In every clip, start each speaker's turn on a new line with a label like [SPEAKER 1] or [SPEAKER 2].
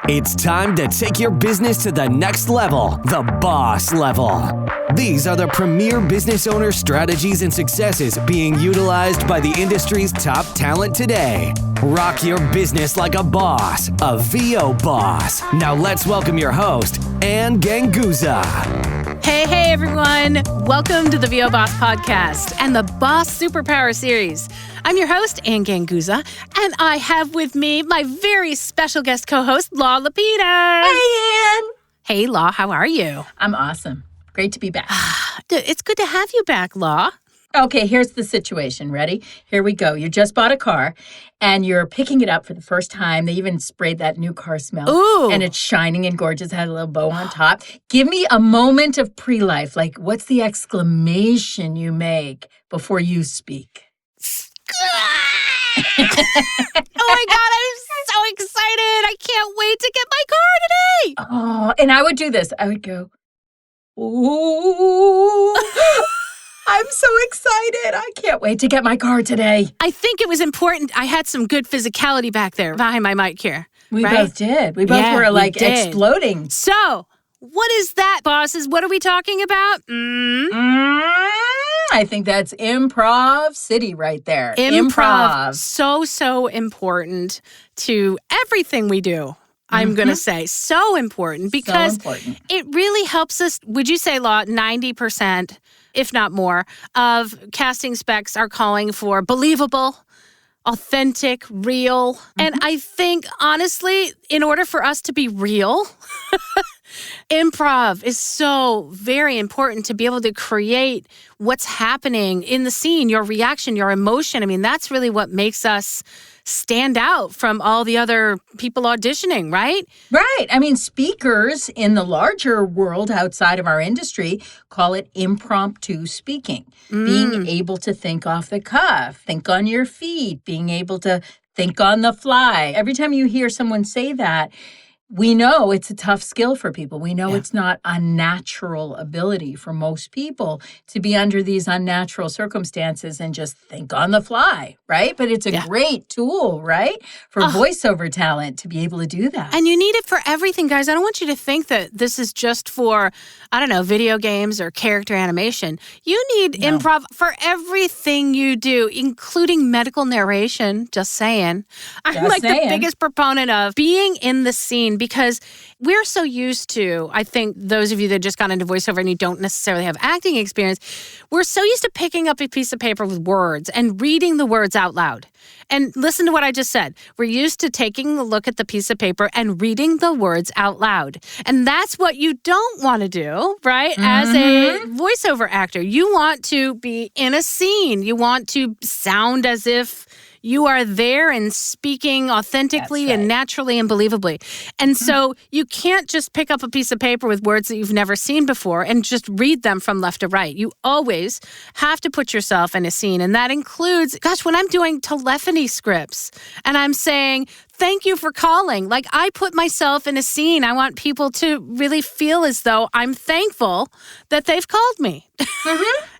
[SPEAKER 1] It's time to take your business to the next level, the boss level. These are the premier business owner strategies and successes being utilized by the industry's top talent today. Rock your business like a boss, a VO boss. Now let's welcome your host, Ann Ganguza.
[SPEAKER 2] Hey everyone. Welcome to the VO Boss Podcast and the Boss Superpower Series. I'm your host, Ann Ganguza, and I have with me my very special guest co-host, Lau Lapidus.
[SPEAKER 3] Hey, Ann.
[SPEAKER 2] Hey, Lau, how are you?
[SPEAKER 3] I'm awesome. Great to be back.
[SPEAKER 2] It's good to have you back, Lau.
[SPEAKER 3] Okay, here's the situation. Ready? Here we go. You just bought a car, and you're picking it up for the first time. They even sprayed that new car smell.
[SPEAKER 2] Ooh.
[SPEAKER 3] And it's shining and gorgeous. Had a little bow on top. Give me a moment of pre-life. Like, what's the exclamation you make before you speak?
[SPEAKER 2] Oh my God, I'm so excited. I can't wait to get my car today.
[SPEAKER 3] Oh, and I would do this. I would go, ooh. I'm so excited. I can't wait to get my car today.
[SPEAKER 2] I think it was important. I had some good physicality back there behind my mic here.
[SPEAKER 3] We
[SPEAKER 2] right?
[SPEAKER 3] both did. We both were like exploding.
[SPEAKER 2] So, what is that, bosses? What are we talking about?
[SPEAKER 3] I think that's Improv City right there.
[SPEAKER 2] Improv. So important to everything we do. I'm going to say so important because it really helps us. Would you say, Lau, 90%, if not more, of casting specs are calling for believable, authentic, real. And I think, honestly, in order for us to be real, improv is so very important to be able to create what's happening in the scene, your reaction, your emotion. I mean, that's really what makes us stand out from all the other people auditioning, right?
[SPEAKER 3] Right. I mean, speakers in the larger world outside of our industry call it impromptu speaking. Being able to think off the cuff, think on your feet, being able to think on the fly. Every time you hear someone say that, we know it's a tough skill for people. We know it's not a natural ability for most people to be under these unnatural circumstances and just think on the fly, right? But it's a great tool, right? For voiceover talent to be able to do that.
[SPEAKER 2] And you need it for everything, guys. I don't want you to think that this is just for, I don't know, video games or character animation. You need improv for everything you do, including medical narration, just saying. I'm the biggest proponent of being in the scene because we're so used to, I think those of you that just got into voiceover and you don't necessarily have acting experience, we're so used to picking up a piece of paper with words and reading the words out loud. And listen to what I just said. We're used to taking a look at the piece of paper and reading the words out loud. And that's what you don't want to do, right? As a voiceover actor, you want to be in a scene. You want to sound as if you are there and speaking authentically and naturally and believably. And so you can't just pick up a piece of paper with words that you've never seen before and just read them from left to right. You always have to put yourself in a scene. And that includes, when I'm doing telephony scripts and I'm saying, thank you for calling. Like, I put myself in a scene. I want people to really feel as though I'm thankful that they've called me.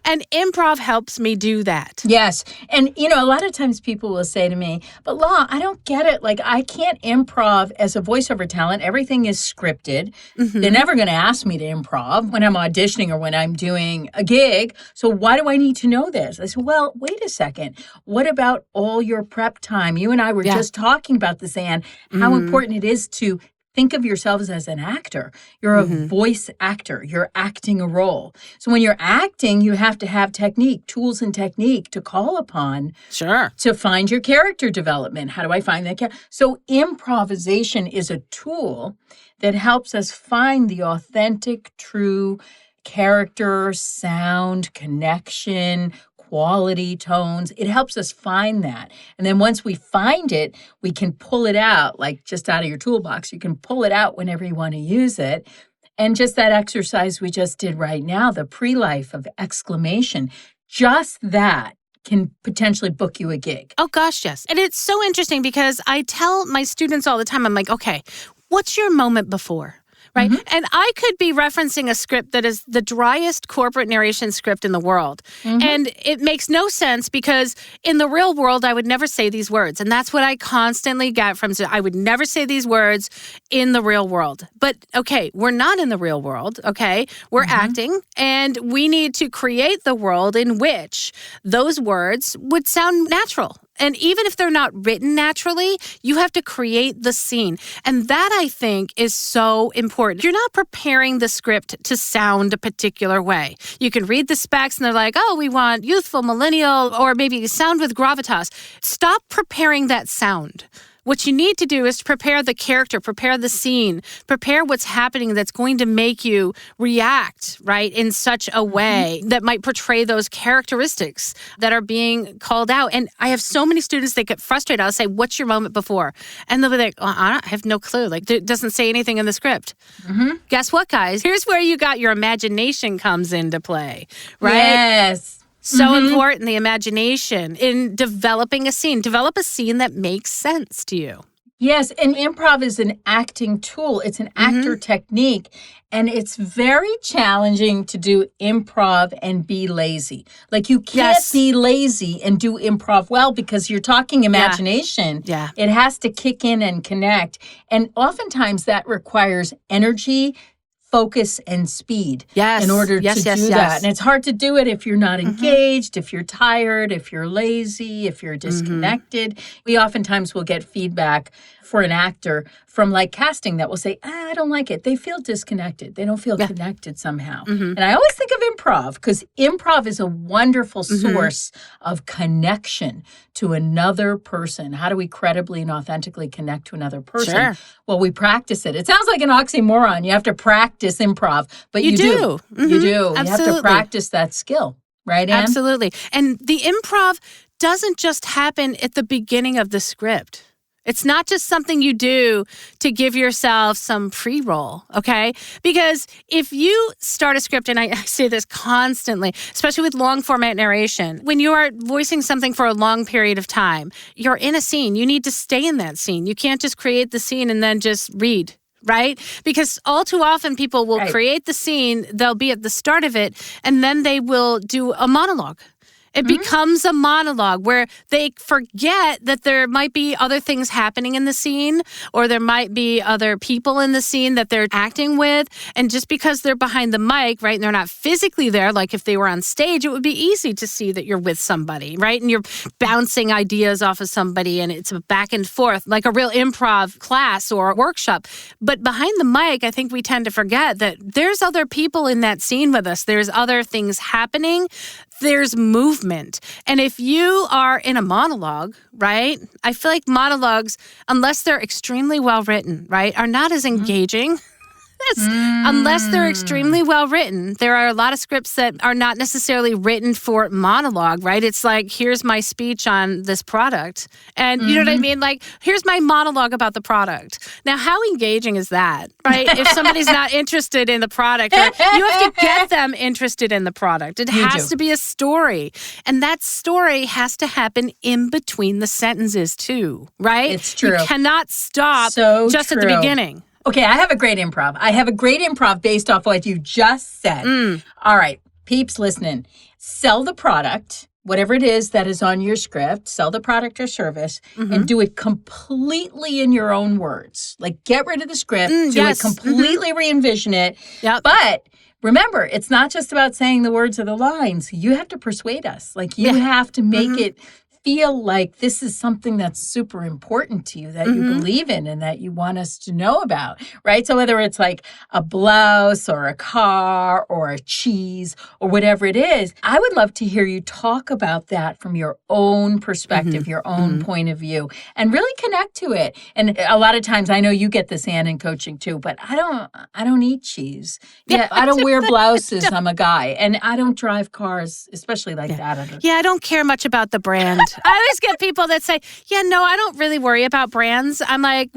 [SPEAKER 2] And improv helps me do that.
[SPEAKER 3] Yes. And, a lot of times people will say to me, but Lau, I don't get it. Like, I can't improv as a voiceover talent. Everything is scripted. They're never going to ask me to improv when I'm auditioning or when I'm doing a gig. So why do I need to know this? I said, well, wait a second. What about all your prep time? You and I were just talking about this, Ann, how important it is to think of yourselves as an actor. You're a voice actor. You're acting a role. So when you're acting, you have to have tools and technique to call upon to find your character development. How do I find that character? So improvisation is a tool that helps us find the authentic, true character, sound, connection, quality, tones. It helps us find that. And then once we find it, we can pull it out, like just out of your toolbox. You can pull it out whenever you want to use it. And just that exercise we just did right now, the pre-life of exclamation, just that can potentially book you a gig.
[SPEAKER 2] Oh, gosh, yes. And it's so interesting because I tell my students all the time, I'm like, okay, what's your moment before? right? And I could be referencing a script that is the driest corporate narration script in the world. And it makes no sense because in the real world, I would never say these words. And that's what I constantly get from, I would never say these words in the real world. But okay, we're not in the real world, okay? We're acting, and we need to create the world in which those words would sound natural. And even if they're not written naturally, you have to create the scene. And that, I think, is so important. You're not preparing the script to sound a particular way. You can read the specs and they're like, oh, we want youthful, millennial, or maybe sound with gravitas. Stop preparing that sound. What you need to do is prepare the character, prepare the scene, prepare what's happening that's going to make you react, right, in such a way that might portray those characteristics that are being called out. And I have so many students that get frustrated. I'll say, what's your moment before? And they'll be like, I have no clue. Like, it doesn't say anything in the script. Guess what, guys? Here's where you got your imagination comes into play, right?
[SPEAKER 3] Yes.
[SPEAKER 2] So important, the imagination in developing a scene. Develop a scene that makes sense to you.
[SPEAKER 3] Yes, and improv is an acting tool. It's an actor technique, and it's very challenging to do improv and be lazy. Like, you can't be lazy and do improv well because you're talking imagination.
[SPEAKER 2] Yeah.
[SPEAKER 3] It has to kick in and connect, and oftentimes that requires energy, focus, and speed in order to do that. And it's hard to do it if you're not engaged, if you're tired, if you're lazy, if you're disconnected. We oftentimes will get feedback for an actor from like casting that will say, I don't like it. They feel disconnected. They don't feel connected somehow. And I always think of improv because improv is a wonderful source of connection to another person. How do we credibly and authentically connect to another person? Well, we practice it. It sounds like an oxymoron. You have to practice improv, but you do. You do.
[SPEAKER 2] Absolutely.
[SPEAKER 3] You have to practice that skill, right, Anne?
[SPEAKER 2] Absolutely. And the improv doesn't just happen at the beginning of the script. It's not just something you do to give yourself some pre-roll, okay? Because if you start a script, and I say this constantly, especially with long format narration, when you are voicing something for a long period of time, you're in a scene. You need to stay in that scene. You can't just create the scene and then just read. Right? Because all too often people will create the scene, they'll be at the start of it, and then they will do a monologue. It becomes a monologue where they forget that there might be other things happening in the scene, or there might be other people in the scene that they're acting with. And just because they're behind the mic, right, and they're not physically there, like if they were on stage, it would be easy to see that you're with somebody, right? And you're bouncing ideas off of somebody, and it's a back and forth, like a real improv class or workshop. But behind the mic, I think we tend to forget that there's other people in that scene with us. There's other things happening. There's movement. And if you are in a monologue, right, I feel like monologues, unless they're extremely well written, right, are not as engaging. Unless they're extremely well written. There are a lot of scripts that are not necessarily written for monologue, right? It's like, here's my speech on this product. And you know what I mean? Like, here's my monologue about the product. Now, how engaging is that, right? If somebody's not interested in the product, you have to get them interested in the product. It has to be a story. And that story has to happen in between the sentences too, right?
[SPEAKER 3] It's true.
[SPEAKER 2] You cannot stop just at the beginning.
[SPEAKER 3] Okay, I have a great improv based off what you just said. All right, peeps listening. Sell the product, whatever it is that is on your script, sell the product or service, and do it completely in your own words. Like, get rid of the script, do it completely, re-envision it. But remember, it's not just about saying the words or the lines. You have to persuade us. Like, you have to make it feel like this is something that's super important to you, that you believe in and that you want us to know about, right? So whether it's like a blouse or a car or a cheese or whatever it is, I would love to hear you talk about that from your own perspective, your own point of view, and really connect to it. And a lot of times, I know you get this, Anne, in coaching too, but I don't eat cheese. Yeah, I don't wear blouses. I'm a guy, and I don't drive cars, especially like that.
[SPEAKER 2] I don't care much about the brand. I always get people that say, I don't really worry about brands. I'm like,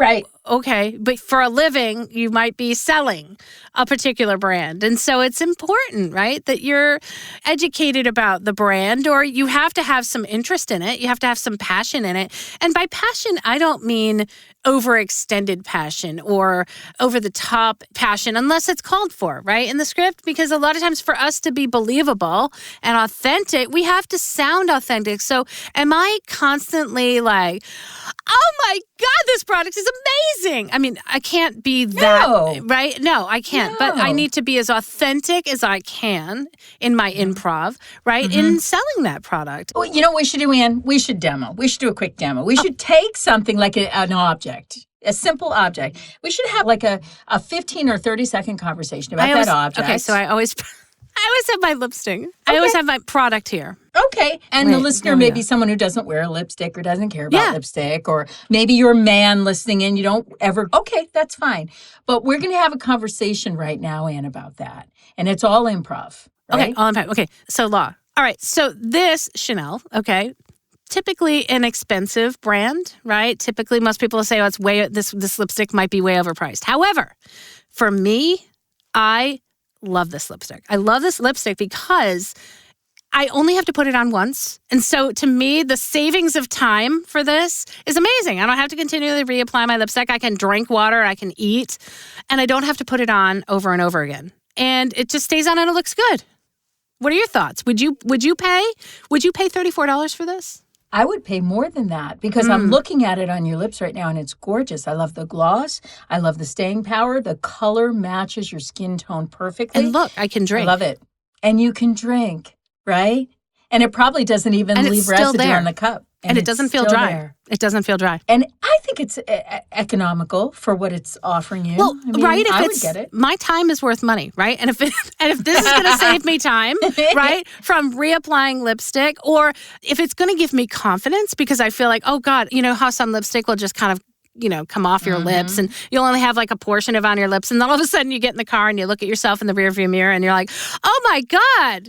[SPEAKER 2] okay, but for a living, you might be selling a particular brand. And so it's important, right, that you're educated about the brand, or you have to have some interest in it. You have to have some passion in it. And by passion, I don't mean overextended passion or over-the-top passion, unless it's called for, right, in the script. Because a lot of times for us to be believable and authentic, we have to sound authentic. So am I constantly like, oh my God, this product is amazing? I mean, I can't be that, right? No, I can't. But I need to be as authentic as I can in my improv, right, in selling that product.
[SPEAKER 3] Well, you know what we should do, Ann? We should demo. We should do a quick demo. We should take something like an object, a simple object. We should have like a 15 or 30-second conversation about that object.
[SPEAKER 2] Okay, so I always have my lipstick. I always have my product here.
[SPEAKER 3] Okay. And the listener may be someone who doesn't wear a lipstick or doesn't care about lipstick, or maybe you're a man listening in, you don't ever. Okay, that's fine. But we're going to have a conversation right now, Ann, about that. And it's all improv. Right?
[SPEAKER 2] Okay, all improv. Okay, so Lau. All right, so this Chanel, okay, typically an expensive brand, right? Typically most people say, oh, it's this lipstick might be way overpriced. However, for me, I love this lipstick. I love this lipstick because I only have to put it on once. And so to me, the savings of time for this is amazing. I don't have to continually reapply my lipstick. I can drink water, I can eat, and I don't have to put it on over and over again. And it just stays on and it looks good. What are your thoughts? Would you pay $34 for this?
[SPEAKER 3] I would pay more than that because I'm looking at it on your lips right now and it's gorgeous. I love the gloss. I love the staying power. The color matches your skin tone perfectly.
[SPEAKER 2] And look, I can drink.
[SPEAKER 3] I love it. And you can drink, right? And it probably doesn't even leave residue on the cup.
[SPEAKER 2] And it doesn't feel dry.
[SPEAKER 3] There.
[SPEAKER 2] It doesn't feel dry.
[SPEAKER 3] And I think it's economical for what it's offering you.
[SPEAKER 2] Well, I mean, right?
[SPEAKER 3] I would get it.
[SPEAKER 2] My time is worth money, right? And if this is going to save me time, right, from reapplying lipstick, or if it's going to give me confidence because I feel like, oh God, you know how some lipstick will just kind of, come off your lips and you'll only have like a portion of it on your lips. And then all of a sudden you get in the car and you look at yourself in the rearview mirror and you're like, oh my God,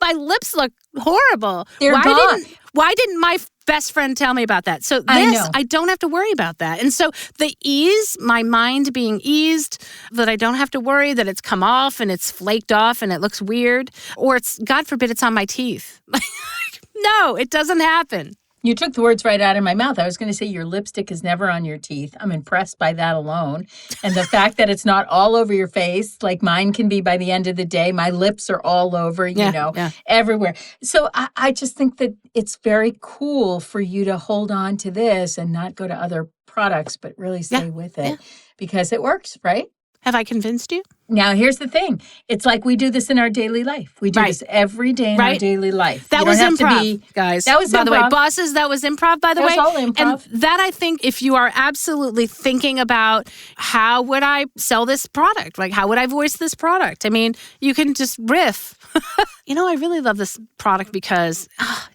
[SPEAKER 2] my lips look horrible.
[SPEAKER 3] They're gone.
[SPEAKER 2] Why didn't my best friend tell me about that? So I don't have to worry about that. And so the ease, my mind being eased, that I don't have to worry that it's come off and it's flaked off and it looks weird, or it's, God forbid, it's on my teeth. No, it doesn't happen.
[SPEAKER 3] You took the words right out of my mouth. I was going to say your lipstick is never on your teeth. I'm impressed by that alone. And the fact that it's not all over your face, like mine can be by the end of the day. My lips are all over, everywhere. So I just think that it's very cool for you to hold on to this and not go to other products, but really stay with it because it works, right?
[SPEAKER 2] Have I convinced you?
[SPEAKER 3] Now, here's the thing. It's like we do this in our daily life. We do this every day in our daily life.
[SPEAKER 2] That was improv, guys.
[SPEAKER 3] That was
[SPEAKER 2] by
[SPEAKER 3] improv.
[SPEAKER 2] the way, bosses, that was improv, by the way.
[SPEAKER 3] That was all improv.
[SPEAKER 2] And that, I think, if you are absolutely thinking about how would I sell this product? Like, how would I voice this product? I mean, you can just riff. I really love this product because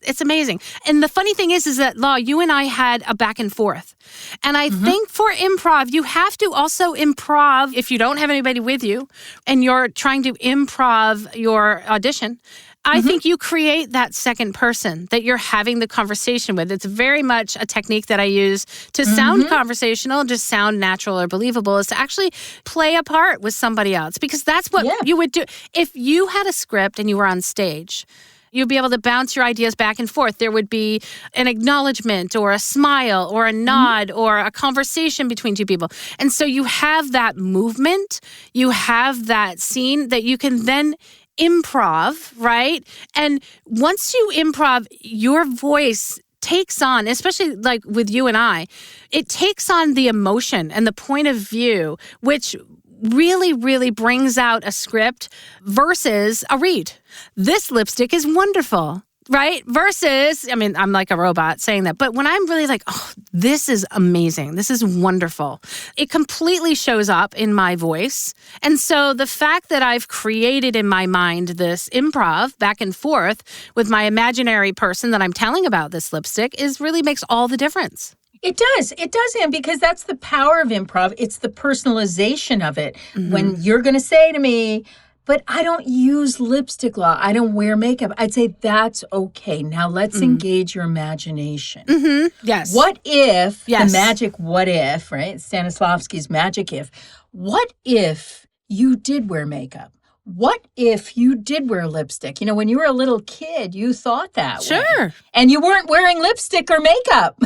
[SPEAKER 2] it's amazing. And the funny thing is that, Lau, you and I had a back and forth. And I think for improv, you have to also improv if you don't have anybody with you and you're trying to improv your audition. I think you create that second person that you're having the conversation with. It's very much a technique that I use to sound conversational, just sound natural or believable, is to actually play a part with somebody else, because that's what you would do. If you had a script and you were on stage, you'd be able to bounce your ideas back and forth. There would be an acknowledgement or a smile or a nod or a conversation between two people. And so you have that movement, you have that scene that you can then improv, right? And once you improv, your voice takes on, especially like with you and I, it takes on the emotion and the point of view, which really, really brings out a script versus a read. This lipstick is wonderful, right? Versus, I mean, I'm like a robot saying that, but when I'm really like, oh, this is amazing, this is wonderful, it completely shows up in my voice. And so the fact that I've created in my mind this improv back and forth with my imaginary person that I'm telling about this lipstick really makes all the difference.
[SPEAKER 3] It does, Ann, because that's the power of improv. It's the personalization of it. When you're going to say to me, but I don't use lipstick, Law. I don't wear makeup. I'd say that's okay. Now let's engage your imagination.
[SPEAKER 2] Yes.
[SPEAKER 3] What if,
[SPEAKER 2] Yes.
[SPEAKER 3] the magic what if, right? Stanislavski's magic if. What if you did wear makeup? What if you did wear lipstick? You know, when you were a little kid, you thought that way.
[SPEAKER 2] Sure.
[SPEAKER 3] And you weren't wearing lipstick or makeup.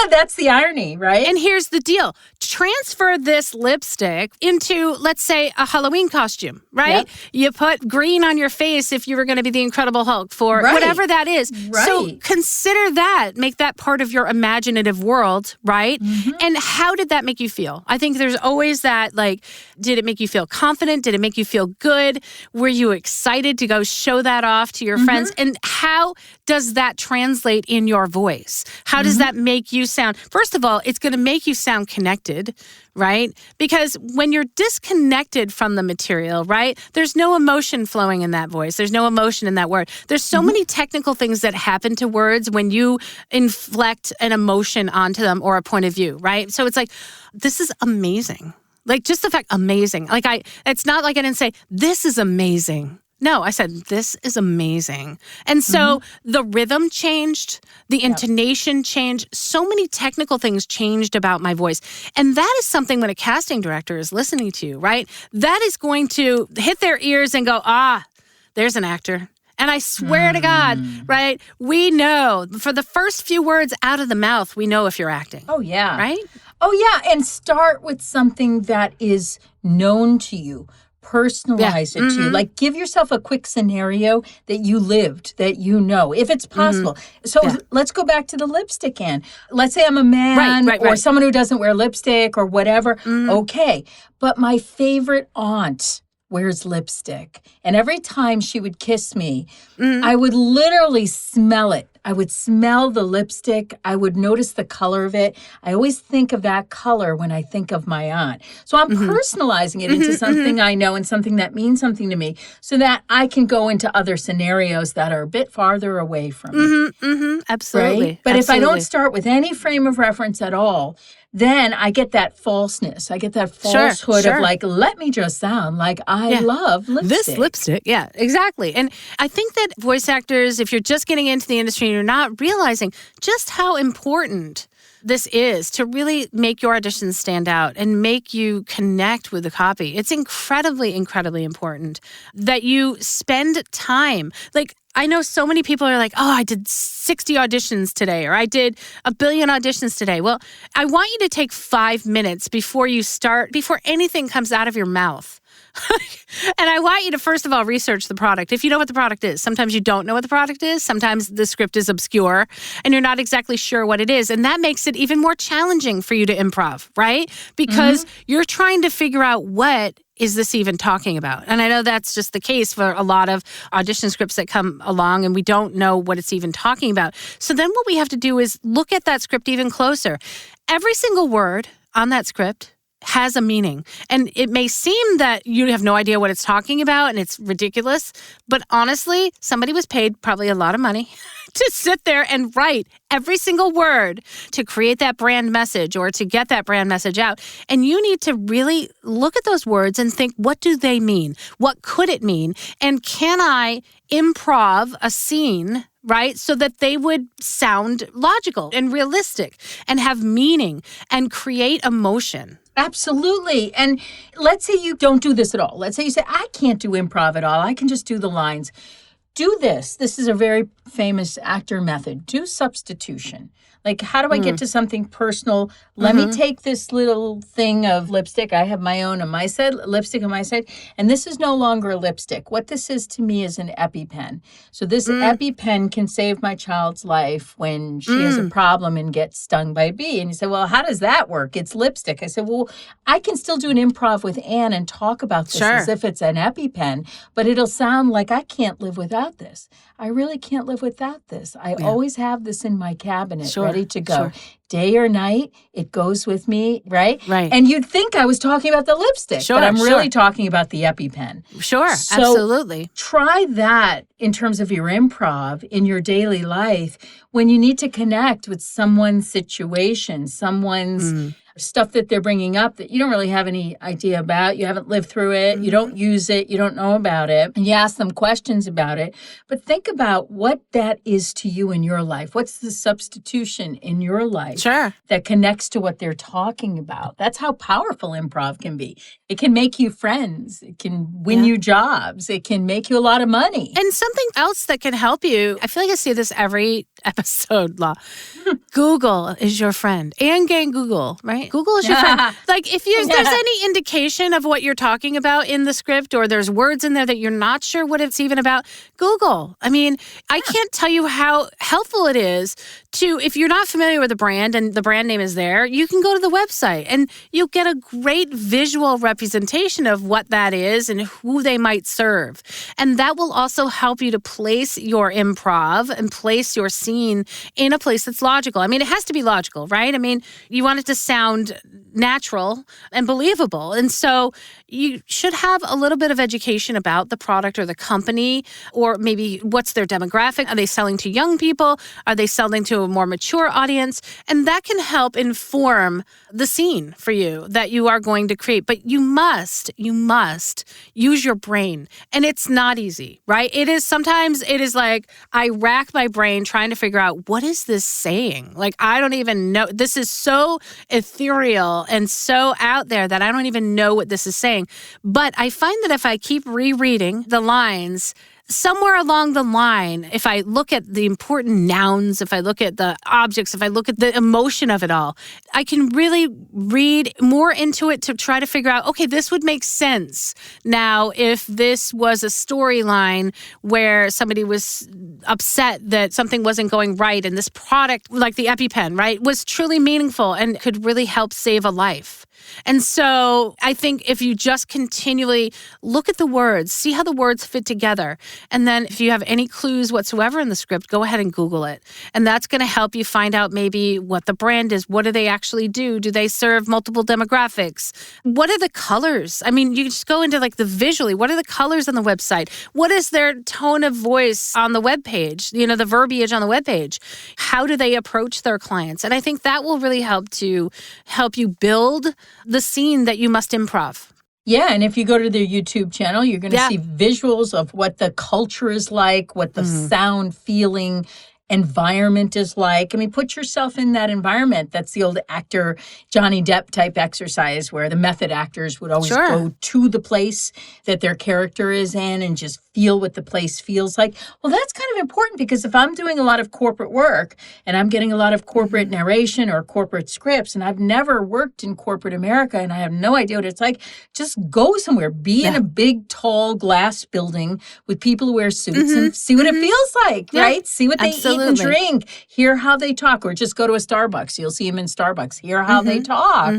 [SPEAKER 3] That's the irony, right?
[SPEAKER 2] And here's the deal. Transfer this lipstick into, let's say, a Halloween costume, right?
[SPEAKER 3] Yep.
[SPEAKER 2] You put green on your face if you were going to be the Incredible Hulk for
[SPEAKER 3] Right.
[SPEAKER 2] whatever that is.
[SPEAKER 3] Right.
[SPEAKER 2] So consider that. Make that part of your imaginative world, right? And how did that make you feel? I think there's always that, like, did it make you feel confident? Did it make you feel good? Were you excited to go show that off to your friends? And how does that translate in your voice? How does that make you sound? First of all, it's going to make you sound connected, right? Because when you're disconnected from the material, right, there's no emotion flowing in that voice. There's no emotion in that word. There's so many technical things that happen to words when you inflect an emotion onto them or a point of view, right? So it's like, this is amazing. Like, just the fact, amazing. Like, it's not like I didn't say, this is amazing. No, I said, this is amazing. And so the rhythm changed, the intonation changed, so many technical things changed about my voice. And that is something when a casting director is listening to you, right? That is going to hit their ears and go, there's an actor. And I swear to God, right, we know, for the first few words out of the mouth, we know if you're acting.
[SPEAKER 3] Oh, yeah.
[SPEAKER 2] Right?
[SPEAKER 3] Oh, yeah. And start with something that is known to you. Personalize it to you. Like, give yourself a quick scenario that you lived, that you know, if it's possible. So let's go back to the lipstick, Anne. Let's say I'm a man or someone who doesn't wear lipstick or whatever. Okay. But my favorite aunt wears lipstick. And every time she would kiss me, I would literally smell it. I would smell the lipstick. I would notice the color of it. I always think of that color when I think of my aunt. So I'm personalizing it into something I know and something that means something to me so that I can go into other scenarios that are a bit farther away from me.
[SPEAKER 2] Absolutely.
[SPEAKER 3] Right? But if I don't start with any frame of reference at all, then I get that falseness. I get that falsehood of like, let me just sound like I love lipstick.
[SPEAKER 2] This lipstick, yeah, exactly. And I think that voice actors, if you're just getting into the industry and you're not realizing just how important this is to really make your auditions stand out and make you connect with the copy. It's incredibly, incredibly important that you spend time. Like, I know so many people are like, I did 60 auditions today, or I did 1 billion auditions today. Well, I want you to take 5 minutes before you start, before anything comes out of your mouth. And I want you to, first of all, research the product. If you know what the product is, sometimes you don't know what the product is. Sometimes the script is obscure and you're not exactly sure what it is. And that makes it even more challenging for you to improv, right? Because you're trying to figure out what is this even talking about? And I know that's just the case for a lot of audition scripts that come along and we don't know what it's even talking about. So then what we have to do is look at that script even closer. Every single word on that script has a meaning. And it may seem that you have no idea what it's talking about and it's ridiculous, but honestly, somebody was paid probably a lot of money to sit there and write every single word to create that brand message or to get that brand message out. And you need to really look at those words and think, what do they mean? What could it mean? And can I improv a scene, right, so that they would sound logical and realistic and have meaning and create emotion?
[SPEAKER 3] Absolutely. And let's say you don't do this at all. Let's say you say, I can't do improv at all. I can just do the lines. Do this. This is a very famous actor method. Do substitution. Like, how do I get to something personal? Let me take this little thing of lipstick. I have my own on my side, lipstick on my side, and this is no longer a lipstick. What this is to me is an EpiPen. So this EpiPen can save my child's life when she has a problem and gets stung by a bee. And you say, well, how does that work? It's lipstick. I said, well, I can still do an improv with Anne and talk about this as if it's an EpiPen, but it'll sound like I can't live without this. I really can't live without this. I always have this in my cabinet ready to go. Day or night, it goes with me, right?
[SPEAKER 2] Right.
[SPEAKER 3] And you'd think I was talking about the lipstick, but I'm really talking about the EpiPen.
[SPEAKER 2] Sure,
[SPEAKER 3] So
[SPEAKER 2] absolutely.
[SPEAKER 3] try that in terms of your improv in your daily life when you need to connect with someone's situation, someone's stuff that they're bringing up that you don't really have any idea about. You haven't lived through it. You don't use it. You don't know about it. And you ask them questions about it. But think about what that is to you in your life. What's the substitution in your life that connects to what they're talking about? That's how powerful improv can be. It can make you friends. It can win you jobs. It can make you a lot of money.
[SPEAKER 2] And something else that can help you, I feel like I say this every episode, Lau. Google is your friend. And gang Google, right? Google is your friend. Like if there's any indication of what you're talking about in the script, or there's words in there that you're not sure what it's even about, Google. I mean, I can't tell you how helpful it is to, if you're not familiar with the brand and the brand name is there, you can go to the website and you'll get a great visual representation of what that is and who they might serve. And that will also help you to place your improv and place your scene in a place that's logical. I mean, it has to be logical, right? I mean, you want it to sound natural and believable. And so you should have a little bit of education about the product or the company, or maybe what's their demographic. Are they selling to young people? Are they selling to a more mature audience? And that can help inform the scene for you that you are going to create. But you must use your brain. And it's not easy, right? Sometimes it is like, I rack my brain trying to figure out, what is this saying? Like, I don't even know. This is so ethereal and so out there that I don't even know what this is saying. But I find that if I keep rereading the lines, somewhere along the line, if I look at the important nouns, if I look at the objects, if I look at the emotion of it all, I can really read more into it to try to figure out, okay, this would make sense. Now, if this was a storyline where somebody was upset that something wasn't going right and this product, like the EpiPen, right, was truly meaningful and could really help save a life. And so I think if you just continually look at the words, see how the words fit together, and then if you have any clues whatsoever in the script, go ahead and Google it. And that's going to help you find out maybe what the brand is. What do they actually do? Do they serve multiple demographics? What are the colors? I mean, you just go into like the visually. What are the colors on the website? What is their tone of voice on the webpage? You know, the verbiage on the webpage. How do they approach their clients? And I think that will really help you build the scene that you must improv.
[SPEAKER 3] Yeah, and if you go to their YouTube channel, you're going to see visuals of what the culture is like, what the sound, feeling, environment is like. I mean, put yourself in that environment. That's the old actor Johnny Depp type exercise where the method actors would always go to the place that their character is in and just feel what the place feels like. Well, that's kind of important because if I'm doing a lot of corporate work and I'm getting a lot of corporate narration or corporate scripts and I've never worked in corporate America and I have no idea what it's like, just go somewhere. Be in a big, tall glass building with people who wear suits and see what it feels like, right? See what they eat and drink. Hear how they talk. Or just go to a Starbucks. You'll see them in Starbucks. Hear how they talk.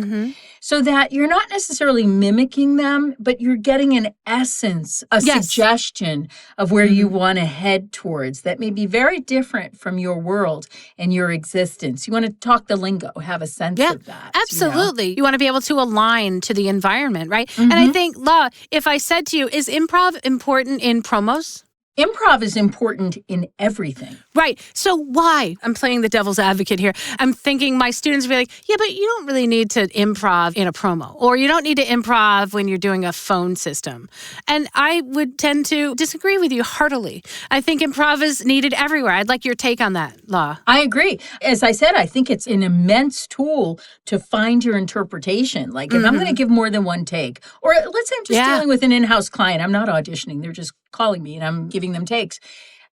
[SPEAKER 3] So that you're not necessarily mimicking them, but you're getting an essence, a suggestion of where you want to head towards that may be very different from your world and your existence. You want to talk the lingo, have a sense of that.
[SPEAKER 2] Absolutely. You want to be able to align to the environment, right? And I think, Lau, if I said to you, is improv important in promos?
[SPEAKER 3] Improv is important in everything.
[SPEAKER 2] Right. So why? I'm playing the devil's advocate here. I'm thinking my students will be like, yeah, but you don't really need to improv in a promo, or you don't need to improv when you're doing a phone system. And I would tend to disagree with you heartily. I think improv is needed everywhere. I'd like your take on that, Lau.
[SPEAKER 3] I agree. As I said, I think it's an immense tool to find your interpretation. Like if I'm going to give more than one take, or let's say I'm just dealing with an in-house client. I'm not auditioning. They're just calling me and I'm giving them takes.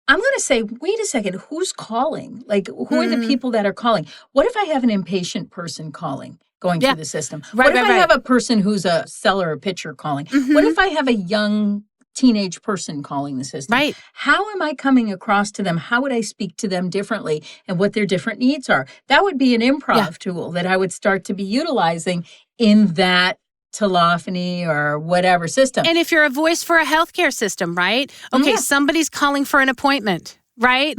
[SPEAKER 3] I'm going to say, wait a second, who's calling? Like, who are the people that are calling? What if I have an impatient person calling, going through the system? What if I have a person who's a seller or pitcher calling? What if I have a young teenage person calling the system?
[SPEAKER 2] Right.
[SPEAKER 3] How am I coming across to them? How would I speak to them differently and what their different needs are? That would be an improv tool that I would start to be utilizing in that telephony or whatever system.
[SPEAKER 2] And if you're a voice for a healthcare system, right? Okay, somebody's calling for an appointment. right?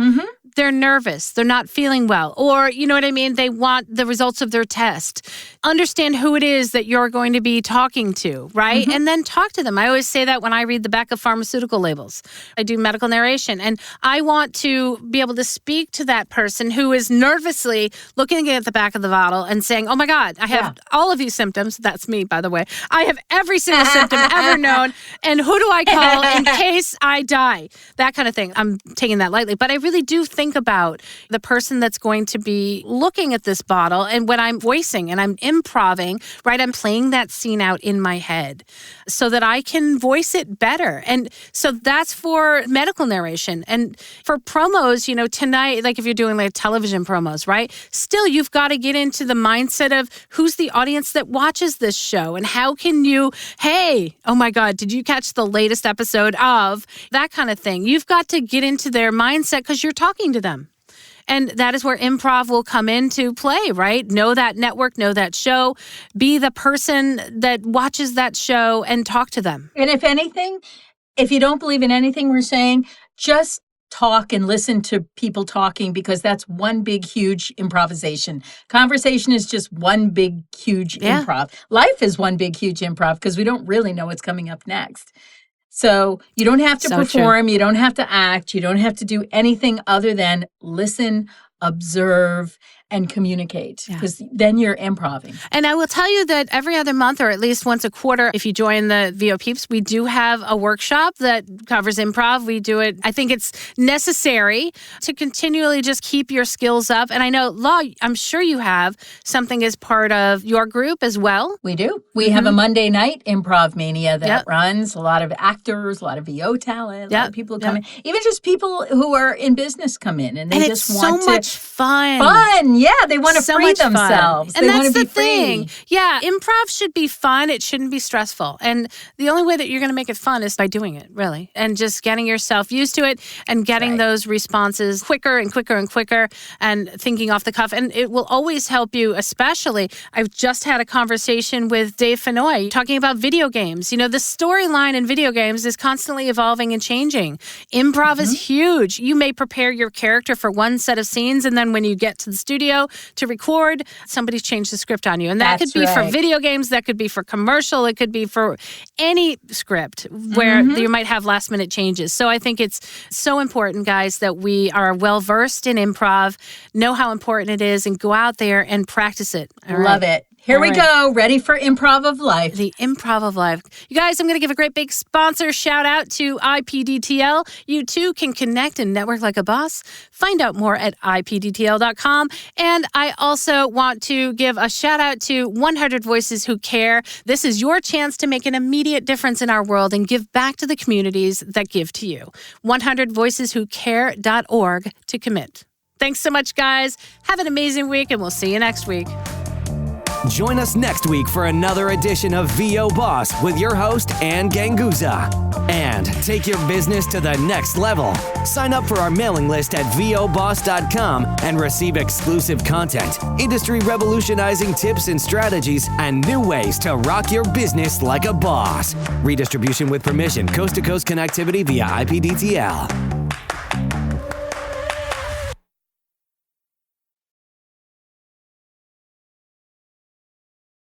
[SPEAKER 2] They're nervous. They're not feeling well. Or, you know what I mean? They want the results of their test. Understand who it is that you're going to be talking to, right? And then talk to them. I always say that when I read the back of pharmaceutical labels. I do medical narration. And I want to be able to speak to that person who is nervously looking at the back of the bottle and saying, oh my God, I have all of these symptoms. That's me, by the way. I have every single symptom ever known. And who do I call in case I die? That kind of thing. I'm taking that lightly. But I really do think about the person that's going to be looking at this bottle, and when I'm voicing and I'm improving, right, I'm playing that scene out in my head so that I can voice it better. And so that's for medical narration. And for promos, you know, tonight, like if you're doing like television promos, right, still you've got to get into the mindset of who's the audience that watches this show and how can you, hey, oh my God, did you catch the latest episode of that kind of thing? You've got to get into their mindset because you're talking to them. And that is where improv will come into play, right? Know that network, know that show, be the person that watches that show and talk to them.
[SPEAKER 3] And if anything, if you don't believe in anything we're saying, just talk and listen to people talking, because that's one big, huge improvisation. Conversation is just one big, huge improv. Life is one big, huge improv because we don't really know what's coming up next. So you don't have to perform, you don't have to act, you don't have to do anything other than listen, observe, and communicate, because then you're improving.
[SPEAKER 2] And I will tell you that every other month, or at least once a quarter, if you join the VO Peeps, we do have a workshop that covers improv. We do it. I think it's necessary to continually just keep your skills up. And I know, Lau, I'm sure you have something as part of your group as well.
[SPEAKER 3] We do. We have a Monday night Improv Mania that runs. A lot of actors, a lot of VO talent, a lot of people come in. Even just people who are in business come in, and they just want to.
[SPEAKER 2] It's so much fun.
[SPEAKER 3] Yeah, they want to free themselves.
[SPEAKER 2] And that's the thing. Yeah, improv should be fun. It shouldn't be stressful. And the only way that you're going to make it fun is by doing it, really. And just getting yourself used to it and getting those responses quicker and quicker and quicker and thinking off the cuff. And it will always help you, especially. I've just had a conversation with Dave Fenoy talking about video games. You know, the storyline in video games is constantly evolving and changing. Improv is huge. You may prepare your character for one set of scenes, and then when you get to the studio to record, somebody's changed the script on you. And that could be for video games, that could be for commercial, it could be for any script where you might have last minute changes. So I think it's so important, guys, that we are well versed in improv, know how important it is, and go out there and practice it.
[SPEAKER 3] Love it. Here we go. Ready for Improv of Life.
[SPEAKER 2] The Improv of Life. You guys, I'm going to give a great big sponsor shout out to IPDTL. You too can connect and network like a boss. Find out more at IPDTL.com. And I also want to give a shout out to 100 Voices Who Care. This is your chance to make an immediate difference in our world and give back to the communities that give to you. 100voiceswhocare.org to commit. Thanks so much, guys. Have an amazing week, and we'll see you next week.
[SPEAKER 1] Join us next week for another edition of VO Boss with your host, Ann Ganguza. And take your business to the next level. Sign up for our mailing list at voboss.com and receive exclusive content, industry revolutionizing tips and strategies, and new ways to rock your business like a boss. Redistribution with permission, coast-to-coast connectivity via IPDTL.